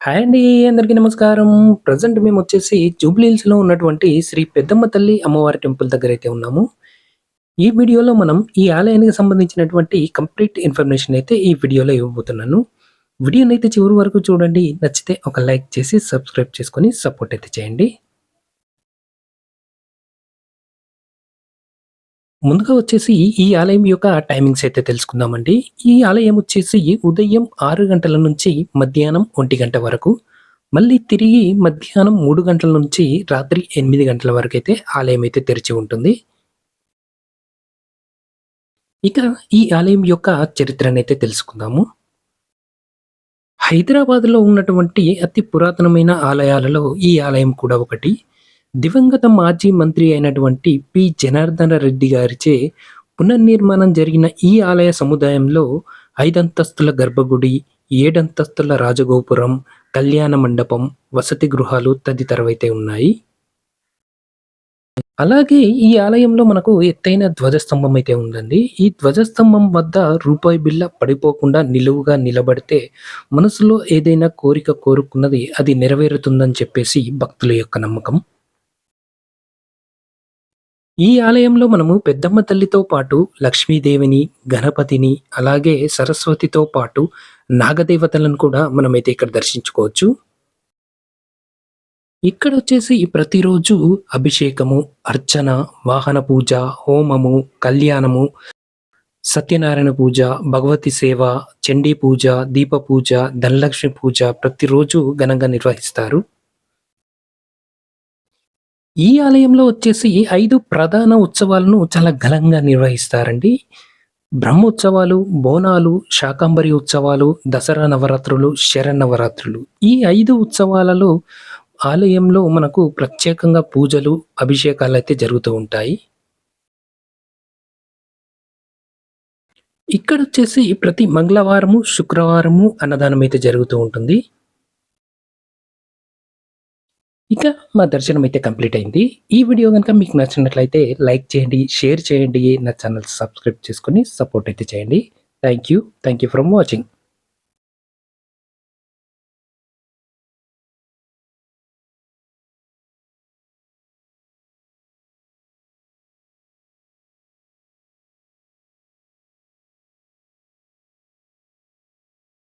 Hi అండి. అందరికీ నమస్కారం. ప్రెజెంట్ మేమొచ్చేసి జూబ్లీ హిల్స్‌లో ఉన్నటువంటి శ్రీ పెద్దమ్మ తల్లి అమ్మవారి టెంపుల్ దగ్గరైతే ఉన్నాము. ఈ వీడియోలో మనం ఈ ఆలయానికి సంబంధించినటువంటి కంప్లీట్ ఇన్ఫర్మేషన్ అయితే ఈ వీడియోలో ఇవ్వబోతున్నాను. వీడియోనైతే చివరి వరకు చూడండి. నచ్చితే ఒక లైక్ చేసి సబ్స్క్రైబ్ చేసుకొని సపోర్ట్ అయితే చేయండి. ముందుగా వచ్చేసి ఈ ఆలయం యొక్క టైమింగ్స్ అయితే తెలుసుకుందామండి. ఈ ఆలయం వచ్చేసి ఉదయం 6 గంటల నుంచి మధ్యాహ్నం 1 గంట వరకు, మళ్ళీ తిరిగి మధ్యాహ్నం 3 గంటల నుంచి రాత్రి 8 గంటల వరకైతే ఆలయం అయితే తెరిచి ఉంటుంది. ఇక ఈ ఆలయం యొక్క చరిత్రనైతే తెలుసుకుందాము. హైదరాబాద్‌లో ఉన్నటువంటి అతి పురాతనమైన ఆలయాలలో ఈ ఆలయం కూడా ఒకటి. దివంగత మాజీ మంత్రి అయినటువంటి పి. జనార్దన రెడ్డి గారిచే పునర్నిర్మాణం జరిగిన ఈ ఆలయ సముదాయంలో 5 అంతస్తుల గర్భగుడి, 7 అంతస్తుల రాజగోపురం, కళ్యాణ మండపం, వసతి గృహాలు తదితరవైతే ఉన్నాయి. అలాగే ఈ ఆలయంలో మనకు ఎత్తైన ధ్వజస్తంభం అయితే ఉందండి. ఈ ధ్వజస్తంభం వద్ద రూపాయి బిళ్ళ పడిపోకుండా నిలువుగా నిలబడితే మనసులో ఏదైనా కోరిక కోరుకున్నది అది నెరవేరుతుందని చెప్పేసి భక్తుల యొక్క నమ్మకం. ఈ ఆలయంలో మనము పెద్దమ్మ తల్లితో పాటు లక్ష్మీదేవిని, గణపతిని, అలాగే సరస్వతితో పాటు నాగదేవతలను కూడా మనమైతే ఇక్కడ దర్శించుకోవచ్చు. ఇక్కడొచ్చేసి ప్రతిరోజు అభిషేకము, అర్చన, వాహన పూజ, హోమము, కళ్యాణము, సత్యనారాయణ పూజ, భగవతి సేవ, చండీ పూజ, దీప పూజ, ధనలక్ష్మి పూజ ప్రతిరోజు ఘనంగా నిర్వహిస్తారు. ఈ ఆలయంలో వచ్చేసి 5 ప్రధాన ఉత్సవాలను చాలా ఘనంగా నిర్వహిస్తారండి. బ్రహ్మోత్సవాలు, బోనాలు, శాకంబరి ఉత్సవాలు, దసరా నవరాత్రులు, శరన్నవరాత్రులు. ఈ 5 ఉత్సవాలలో ఆలయంలో మనకు ప్రత్యేకంగా పూజలు, అభిషేకాలైతే జరుగుతూ ఉంటాయి. ఇక్కడొచ్చేసి ప్రతి మంగళవారము, శుక్రవారము అన్నదానమైతే జరుగుతూ ఉంటుంది. ఇక మా దర్శనమైతే కంప్లీట్ అయింది. ఈ వీడియో గనుక మీకు నచ్చినట్లయితే లైక్ చేయండి, షేర్ చేయండి. నా ఛానల్ సబ్స్క్రైబ్ చేసుకొని సపోర్ట్ అయితే చేయండి. Thank you for watching.